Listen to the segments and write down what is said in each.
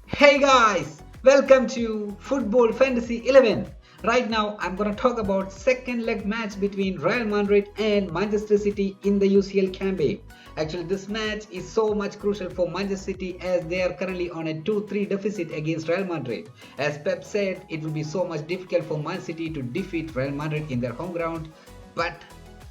Hey guys, welcome to Football Fantasy 11. Right now, I'm gonna talk about second leg match between Real Madrid and Manchester City in the UCL campaign. Actually, this match is so much crucial for Manchester City as they are currently on a 2-3 deficit against Real Madrid. As Pep said, it will be so much difficult for Man City to defeat Real Madrid in their home ground, but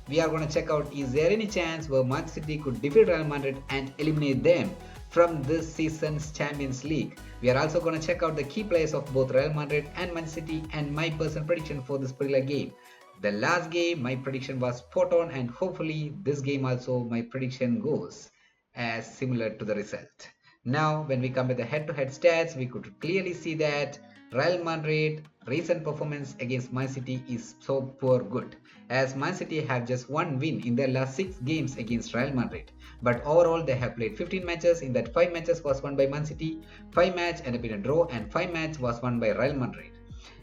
we are going to check out is there any chance where Man City could defeat Real Madrid and eliminate them from this season's Champions League. We are also going to check out the key players of both Real Madrid and Man City and my personal prediction for this particular game. The last game my prediction was spot on, and hopefully this game also my prediction goes as similar to the result. Now when we come with the head-to-head stats, we could clearly see that Real Madrid recent performance against Man City is so poor good, as Man City have just one win in their last 6 games against Real Madrid. But overall they have played 15 matches, in that 5 matches was won by Man City, 5 matches ended up in a draw, and 5 matches was won by Real Madrid.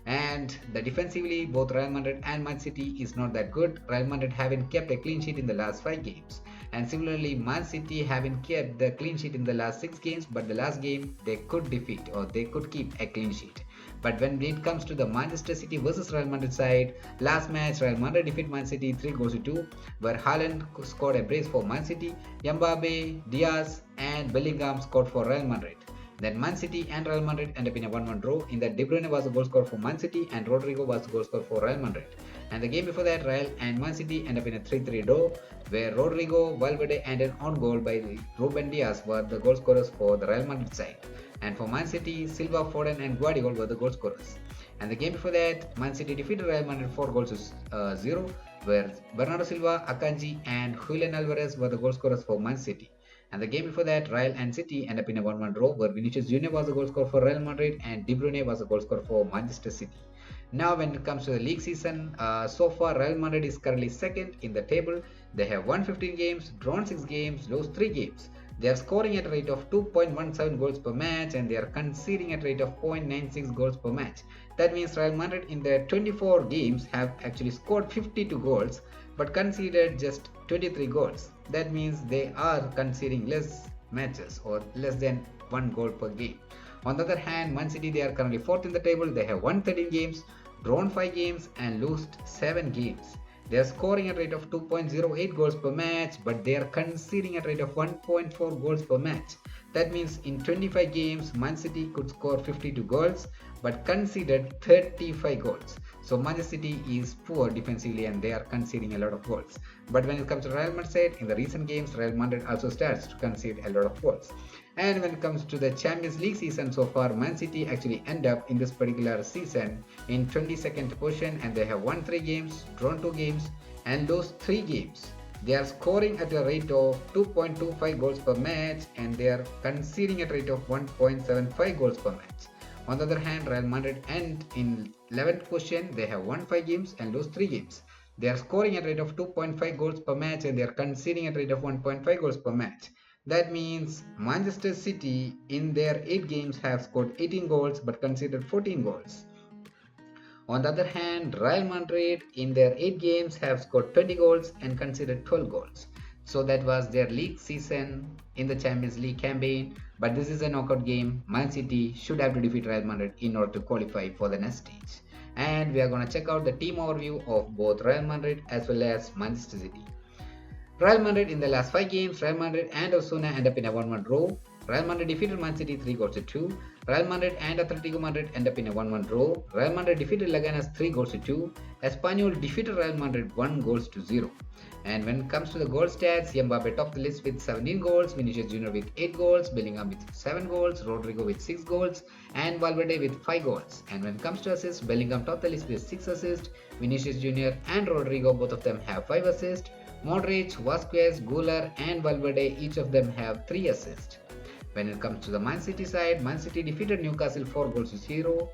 And the defensively both Real Madrid and Man City is not that good. Real Madrid haven't kept a clean sheet in the last 5 games, and similarly Man City haven't kept the clean sheet in the last 6 games, but the last game they could defeat or they could keep a clean sheet. But when it comes to the Manchester City versus Real Madrid side, last match Real Madrid defeat Man City 3 goals to 2, where Haaland scored a brace for Man City, Mbappe, Diaz and Bellingham scored for Real Madrid. Then Man City and Real Madrid end up in a 1-1 draw. In that De Bruyne was the goal scorer for Man City and Rodrigo was the goal scorer for Real Madrid. And the game before that, Real and Man City end up in a 3-3 draw, where Rodrigo, Valverde and an own goal by Ruben Diaz were the goal scorers for the Real Madrid side. And for Man City, Silva, Foden and Guardiola were the goal scorers. And the game before that, Man City defeated Real Madrid 4 goals to 0, where Bernardo Silva, Akanji and Julian Alvarez were the goal scorers for Man City. And the game before that, Real and City end up in a 1-1 draw, where Vinicius Jr. was the goal scorer for Real Madrid and De Bruyne was the goal scorer for Manchester City. Now when it comes to the league season, so far Real Madrid is currently second in the table. They have won 15 games, drawn 6 games, lost 3 games. They are scoring at a rate of 2.17 goals per match and they are conceding at a rate of 0.96 goals per match. That means Real Madrid in their 24 games have actually scored 52 goals but conceded just 23 goals. That means they are conceding less matches or less than 1 goal per game. On the other hand, Man City, they are currently 4th in the table. They have won 13 games, drawn 5 games and lost 7 games. They are scoring at a rate of 2.08 goals per match, but they are conceding at a rate of 1.4 goals per match. That means in 25 games, Man City could score 52 goals but conceded 35 goals. So Manchester City is poor defensively and they are conceding a lot of goals. But when it comes to Real Madrid, in the recent games, Real Madrid also starts to concede a lot of goals. And when it comes to the Champions League season so far, Man City actually end up in this particular season in 22nd position and they have won 3 games, drawn 2 games and lost 3 games. They are scoring at a rate of 2.25 goals per match and they are conceding at a rate of 1.75 goals per match. On the other hand, Real Madrid end in 11th position. They have won 5 games and lost 3 games. They are scoring at a rate of 2.5 goals per match and they are conceding at a rate of 1.5 goals per match. That means Manchester City in their 8 games have scored 18 goals but conceded 14 goals. On the other hand, Real Madrid in their 8 games have scored 20 goals and conceded 12 goals. So that was their league season in the Champions League campaign. But this is a knockout game. Man City should have to defeat Real Madrid in order to qualify for the next stage. And we are going to check out the team overview of both Real Madrid as well as Manchester City. Real Madrid in the last 5 games, Real Madrid and Osasuna end up in a 1-1 draw. Real Madrid defeated Man City 3 goals to 2. Real Madrid and Atletico Madrid end up in a 1-1 draw. Real Madrid defeated Leganes 3 goals to 2. Espanyol defeated Real Madrid 1 goals to 0. And when it comes to the goal stats, Mbappe topped the list with 17 goals, Vinicius Jr. with 8 goals, Bellingham with 7 goals, Rodrigo with 6 goals, and Valverde with 5 goals. And when it comes to assists, Bellingham topped the list with 6 assists, Vinicius Jr. and Rodrigo both of them have 5 assists, Modric, Vasquez, Guler and Valverde each of them have 3 assists. When it comes to the Man City side, Man City defeated Newcastle 4 goals to 0.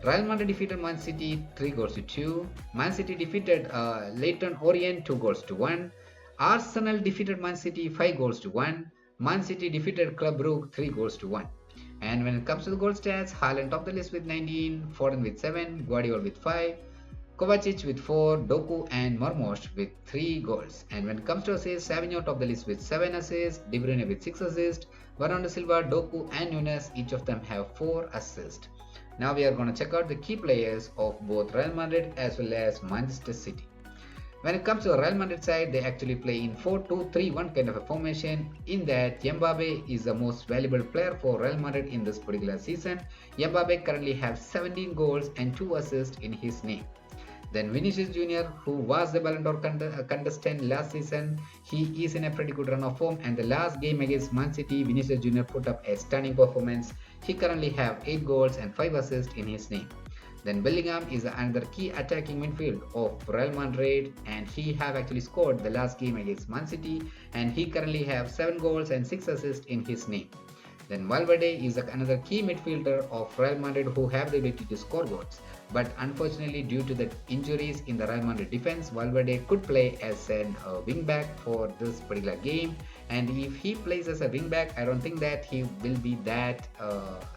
Real Madrid defeated Man City 3 goals to 2. Man City defeated Leyton Orient 2 goals to 1. Arsenal defeated Man City 5 goals to 1. Man City defeated Club Brugge 3 goals to 1. And when it comes to the goal stats, Haaland topped the list with 19, Foden with 7, Guardiola with 5, Kovacic with 4, Doku and Marmos with 3 goals. And when it comes to assists, Savinho top the list with 7 assists, De Bruyne with 6 assists, Bernardo Silva, Doku and Nunes, each of them have 4 assists. Now we are going to check out the key players of both Real Madrid as well as Manchester City. When it comes to the Real Madrid side, they actually play in 4-2-3-1 kind of a formation. In that, Mbappe is the most valuable player for Real Madrid in this particular season. Mbappe currently has 17 goals and 2 assists in his name. Then Vinicius Jr., who was the Ballon d'Or contestant last season, he is in a pretty good run of form, and the last game against Man City, Vinicius Jr. put up a stunning performance. He currently have 8 goals and 5 assists in his name. Then Bellingham is another key attacking midfield of Real Madrid, and he have actually scored the last game against Man City, and he currently have 7 goals and 6 assists in his name. Then Valverde is another key midfielder of Real Madrid who have the ability to score goals. But unfortunately, due to the injuries in the Real Madrid defense, Valverde could play as a wing back for this particular game. And if he plays as a wing back, I don't think that he will be that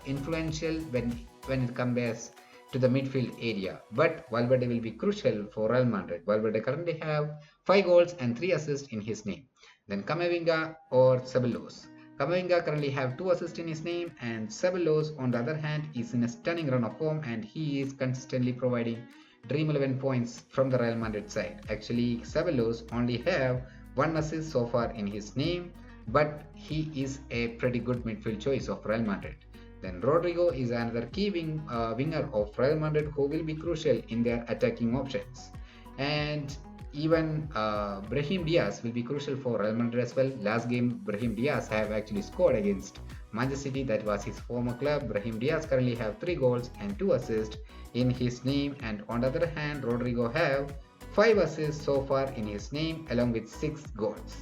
influential when it comes to the midfield area. But Valverde will be crucial for Real Madrid. Valverde currently have 5 goals and 3 assists in his name. Then Camavinga or Ceballos. Camavinga currently have 2 assists in his name, and Ceballos on the other hand is in a stunning run of form, and he is consistently providing Dream 11 points from the Real Madrid side. Actually, Ceballos only have 1 assist so far in his name, but he is a pretty good midfield choice of Real Madrid. Then Rodrigo is another key winger of Real Madrid who will be crucial in their attacking options. And even Brahim Diaz will be crucial for Real Madrid as well. Last game, Brahim Diaz have actually scored against Manchester City. That was his former club. Brahim Diaz currently have 3 goals and 2 assists in his name. And on the other hand, Rodrigo have 5 assists so far in his name along with 6 goals.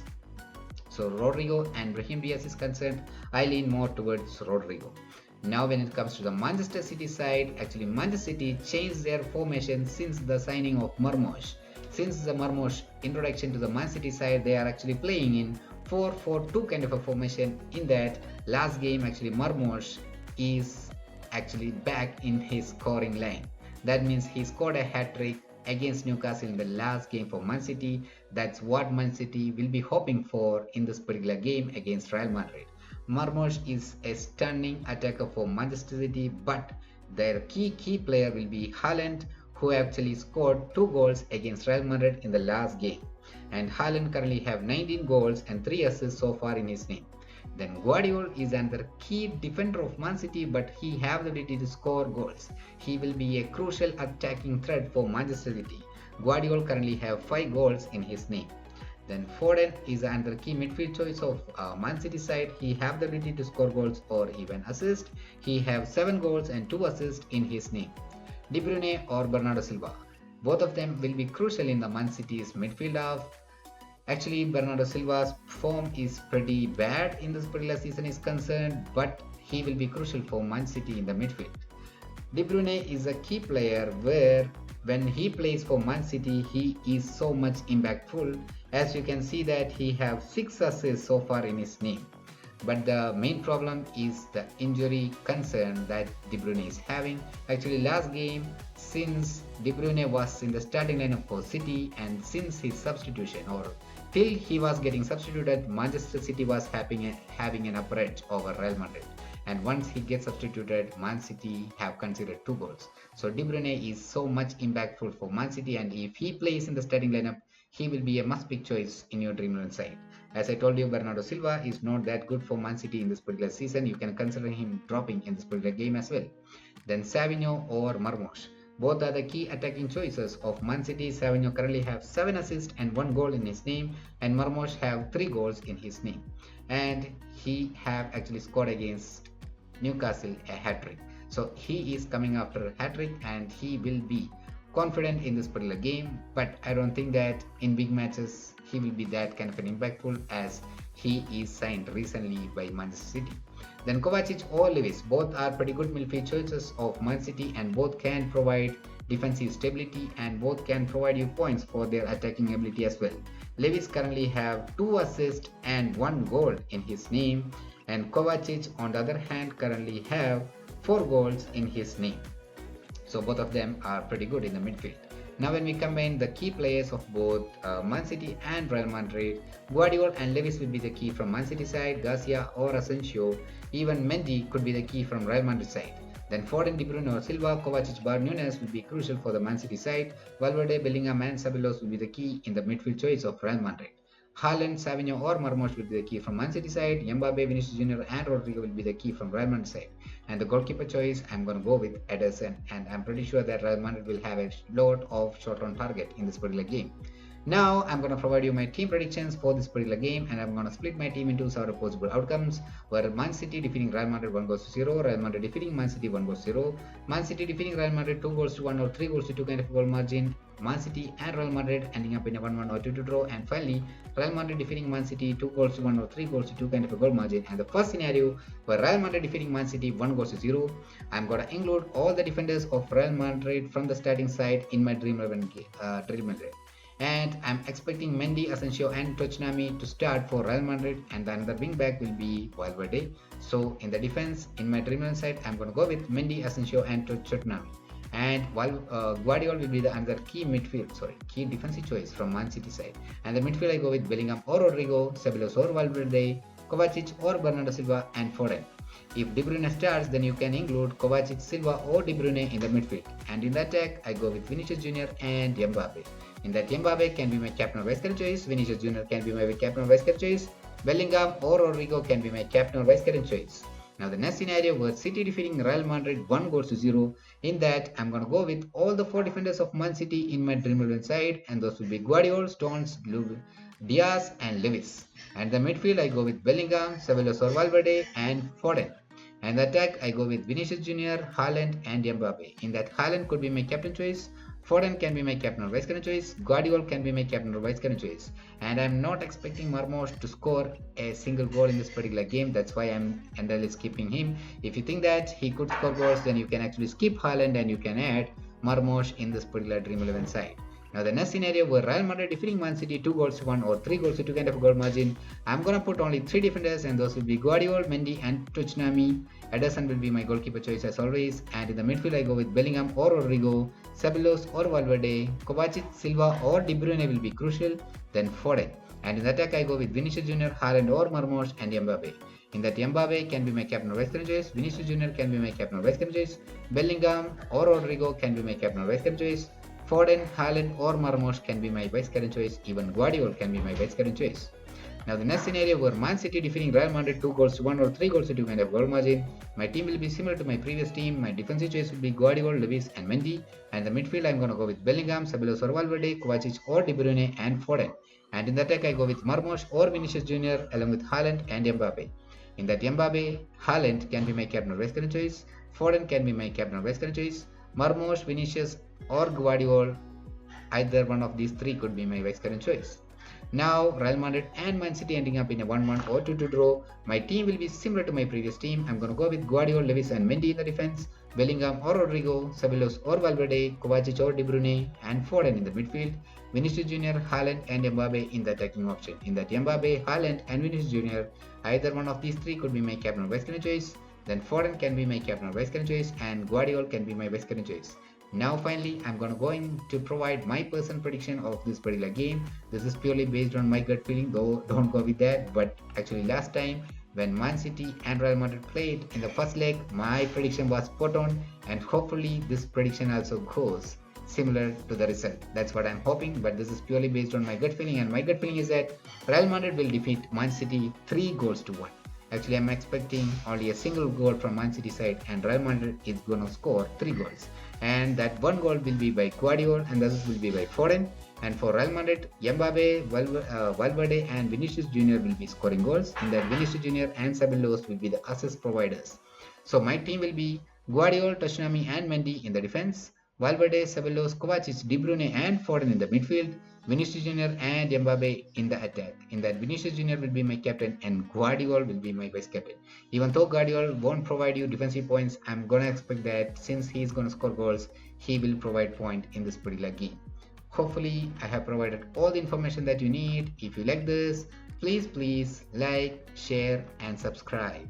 So Rodrigo and Brahim Diaz is concerned, I lean more towards Rodrigo. Now when it comes to the Manchester City side, actually Manchester City changed their formation since the signing of Marmos. Since the Marmos introduction to the Man City side, they are actually playing in 4-4-2 kind of a formation. In that last game, actually Marmos is actually back in his scoring line. That means he scored a hat-trick against Newcastle in the last game for Man City. That's what Man City will be hoping for in this particular game against Real Madrid. Marmos is a stunning attacker for Manchester City, but their key player will be Haaland, who actually scored 2 goals against Real Madrid in the last game. And Haaland currently have 19 goals and 3 assists so far in his name. Then Guardiola is another key defender of Man City, but he have the ability to score goals. He will be a crucial attacking threat for Manchester City. Guardiola currently have 5 goals in his name. Then Foden is another key midfield choice of Man City side. He have the ability to score goals or even assist. He have 7 goals and 2 assists in his name. De Bruyne or Bernardo Silva. Both of them will be crucial in the Man City's midfield half. Actually, Bernardo Silva's form is pretty bad in this particular season is concerned, but he will be crucial for Man City in the midfield. De Bruyne is a key player where when he plays for Man City, he is so much impactful. As you can see that he have 6 assists so far in his name. But the main problem is the injury concern that De Bruyne is having. Actually, last game, since De Bruyne was in the starting lineup for City, and since his substitution or till he was getting substituted, Manchester City was having an upper edge over Real Madrid. And once he gets substituted, Man City have considered 2 goals. So De Bruyne is so much impactful for Man City, and if he plays in the starting lineup, he will be a must-pick choice in your Dream 11 side. As I told you, Bernardo Silva is not that good for Man City in this particular season. You can consider him dropping in this particular game as well. Then Savinho or Marmos. Both are the key attacking choices of Man City. Savinho currently have 7 assists and 1 goal in his name, and Marmos have 3 goals in his name. And he have actually scored against Newcastle a hat-trick. So he is coming after a hat-trick, and he will be confident in this particular game, but I don't think that in big matches he will be that kind of an impactful, as he is signed recently by Manchester City. Then Kovacic or Lewis, both are pretty good midfield choices of Man City, and both can provide defensive stability and both can provide you points for their attacking ability as well. Lewis currently have 2 assists and 1 goal in his name, and Kovacic on the other hand currently have 4 goals in his name. So both of them are pretty good in the midfield. Now when we combine the key players of both Man City and Real Madrid, Guardiola and Lewis will be the key from Man City side, Garcia or Asensio, even Mendy could be the key from Real Madrid side. Then Foden, De Bruyne or Silva, Kovacic, Bar Nunes will be crucial for the Man City side. Valverde, Bellingham and Ceballos will be the key in the midfield choice of Real Madrid. Haaland, Savinho or Marmoush will be the key from Man City side. Mbappe, Vinicius Jr. and Rodrigo will be the key from Real Madrid side. And the goalkeeper choice, I'm going to go with Ederson, and I'm pretty sure that Real Madrid will have a lot of shot on target in this particular game. Now I'm going to provide you my team predictions for this particular game, and I'm going to split my team into several possible outcomes, where Man City defeating Real Madrid 1-0, Real Madrid defeating Man City 1-0, Man City defeating Real Madrid 2-1 or 3-2 kind of goal margin, Man City and Real Madrid ending up in a 1-1 or 2-2 draw, and finally Real Madrid defeating Man City 2-1 or 3-2 kind of a goal margin. And the first scenario where Real Madrid defeating Man City 1-0, I'm going to include all the defenders of Real Madrid from the starting side in my Dream 11 and I'm expecting Mendy, Asensio and Tochnami to start for Real Madrid, and the another wing back will be Valverde. So in the defense, in my Dream 11 side, I'm going to go with Mendy, Asensio and Tochnami. And while Guardiola will be the another key defensive choice from Man City side. And the midfield I go with Bellingham or Rodrigo, Ceballos or Valverde, Kovacic or Bernardo Silva and Foden. If De Bruyne starts, then you can include Kovacic, Silva or De Bruyne in the midfield. And in the attack, I go with Vinicius Jr. and Mbappe. In that, Mbappe can be my captain or vice captain choice, Vinicius Jr. can be my captain or vice captain choice, Bellingham or Rodrigo can be my captain or vice captain choice. Now the next scenario where City defeating Real Madrid 1-0, in that I'm going to go with all the 4 defenders of Man City in my Dream 11 side, and those will be Guardiola, Stones, Diaz and Lewis. And the midfield I go with Bellingham, Ceballos or Valverde and Foden. And the attack I go with Vinicius Jr., Haaland and Mbappe. In that, Haaland could be my captain choice, Foden can be my captain or vice captain choice, Guardiola can be my captain or vice captain choice. And I'm not expecting Marmoush to score a single goal in this particular game. That's why I'm entirely skipping him. If you think that he could score goals, then you can actually skip Haaland and you can add Marmoush in this particular Dream 11 side. Now the next scenario where Real Madrid defeating Man City 2-1 or 3-2 kind of a goal margin, I'm gonna put only 3 defenders, and those will be Guardiola, Mendy and Tochnami. Ederson will be my goalkeeper choice as always, and in the midfield I go with Bellingham or Rodrigo, Ceballos or Valverde, Kovacic, Silva or De Bruyne will be crucial, then Foden. And in the attack I go with Vinicius Jr., Haaland or Marmoush and Mbappe. In that, Mbappe can be my captain or vice captain choice, Vinicius Jr. can be my captain or vice captain choice, Bellingham or Rodrigo can be my captain or vice captain choice, Foden, Haaland or Marmoush can be my vice captain choice, even Guardiola can be my vice captain choice. Now the next scenario where Man City defeating Real Madrid 2-1 or 3-2 kind of goal margin, my team will be similar to my previous team. My defensive choice will be Guardiola, Lewis and Mendy, and the midfield I'm going to go with Bellingham, Ceballos or Valverde, Kovacic or De Bruyne and Foden. And in the attack I go with Marmoush or Vinicius Jr. along with Haaland and Mbappe. In that, Mbappe, Haaland can be my captain or vice captain choice, Foden can be my captain or vice captain choice, Marmoush, Vinicius or Guardiola, either one of these 3 could be my vice captain choice. Now Real Madrid and Man City ending up in a 1-1 or 2-2 draw. My team will be similar to my previous team. I'm going to go with Guardiola, Lewis and Mendy in the defense, Bellingham or Rodrigo, Ceballos or Valverde, Kovacic or De Bruyne and Foden in the midfield, Vinicius Jr., Haaland and Mbappe in the attacking option. In that, Mbappe, Haaland and Vinicius Jr., either one of these 3 could be my captain or vice captain choice. Then Foden can be my captain or vice captain choice, and Guardiola can be my vice captain choice. Now finally, I'm going to provide my personal prediction of this particular game. This is purely based on my gut feeling, though don't go with that. But actually last time when Man City and Real Madrid played in the first leg, my prediction was spot on, and hopefully this prediction also goes similar to the result. That's what I'm hoping, but this is purely based on my gut feeling, and my gut feeling is that Real Madrid will defeat Man City 3-1. Actually, I'm expecting only a single goal from Man City side, and Real Madrid is going to score 3 goals. And that 1 goal will be by Guardiola and the others will be by Foden. And for Real Madrid, Mbappe, Valverde and Vinicius Jr. will be scoring goals. And that Vinicius Jr. and Ceballos will be the assist providers. So my team will be Guardiola, Tochnami and Mendy in the defense, Valverde, Ceballos, Kovacic, De Bruyne and Foden in the midfield, Vinicius Jr. and Mbappe in the attack. In that, Vinicius Jr. will be my captain and Guardiola will be my vice captain. Even though Guardiola won't provide you defensive points, I'm gonna expect that since he's gonna score goals, he will provide point in this particular game. Hopefully, I have provided all the information that you need. If you like this, please like, share and subscribe.